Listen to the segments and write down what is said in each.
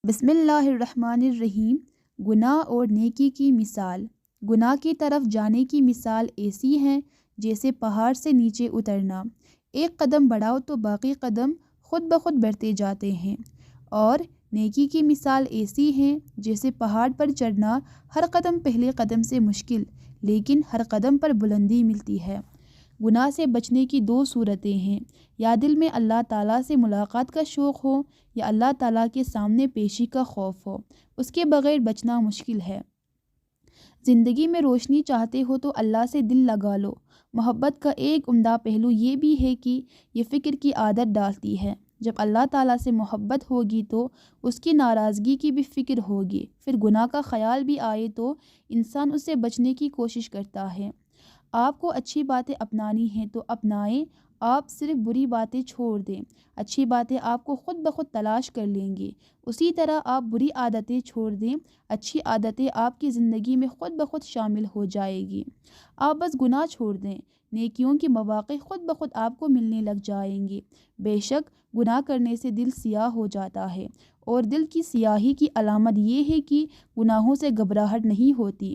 بسم اللہ الرحمن الرحیم۔ گناہ اور نیکی کی مثال۔ گناہ کی طرف جانے کی مثال ایسی ہے جیسے پہاڑ سے نیچے اترنا۔ ایک قدم بڑھاؤ تو باقی قدم خود بخود بڑھتے جاتے ہیں۔ اور نیکی کی مثال ایسی ہے جیسے پہاڑ پر چڑھنا، ہر قدم پہلے قدم سے مشکل لیکن ہر قدم پر بلندی ملتی ہے۔ گناہ سے بچنے کی دو صورتیں ہیں، یا دل میں اللہ تعالیٰ سے ملاقات کا شوق ہو یا اللہ تعالیٰ کے سامنے پیشی کا خوف ہو، اس کے بغیر بچنا مشکل ہے۔ زندگی میں روشنی چاہتے ہو تو اللہ سے دل لگا لو۔ محبت کا ایک عمدہ پہلو یہ بھی ہے کہ یہ فکر کی عادت ڈالتی ہے۔ جب اللہ تعالیٰ سے محبت ہوگی تو اس کی ناراضگی کی بھی فکر ہوگی، پھر گناہ کا خیال بھی آئے تو انسان اس سے بچنے کی کوشش کرتا ہے۔ آپ کو اچھی باتیں اپنانی ہیں تو اپنائیں، آپ صرف بری باتیں چھوڑ دیں، اچھی باتیں آپ کو خود بخود تلاش کر لیں گے۔ اسی طرح آپ بری عادتیں چھوڑ دیں، اچھی عادتیں آپ کی زندگی میں خود بخود شامل ہو جائے گی۔ آپ بس گناہ چھوڑ دیں، نیکیوں کے مواقع خود بخود آپ کو ملنے لگ جائیں گے۔ بے شک گناہ کرنے سے دل سیاہ ہو جاتا ہے، اور دل کی سیاہی کی علامت یہ ہے کہ گناہوں سے گھبراہٹ نہیں ہوتی۔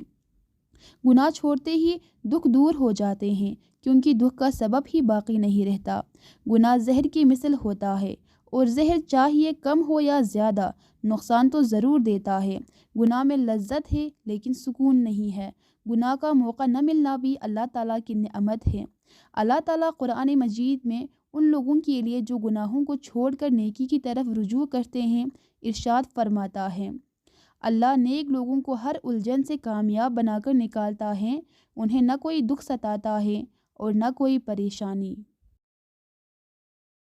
گناہ چھوڑتے ہی دکھ دور ہو جاتے ہیں، کیونکہ دکھ کا سبب ہی باقی نہیں رہتا۔ گناہ زہر کی مثل ہوتا ہے، اور زہر چاہیے کم ہو یا زیادہ، نقصان تو ضرور دیتا ہے۔ گناہ میں لذت ہے لیکن سکون نہیں ہے۔ گناہ کا موقع نہ ملنا بھی اللہ تعالیٰ کی نعمت ہے۔ اللہ تعالیٰ قرآن مجید میں ان لوگوں کے لیے جو گناہوں کو چھوڑ کر نیکی کی طرف رجوع کرتے ہیں ارشاد فرماتا ہے، اللہ نیک لوگوں کو ہر الجھن سے کامیاب بنا کر نکالتا ہے، انہیں نہ کوئی دکھ ستاتا ہے اور نہ کوئی پریشانی۔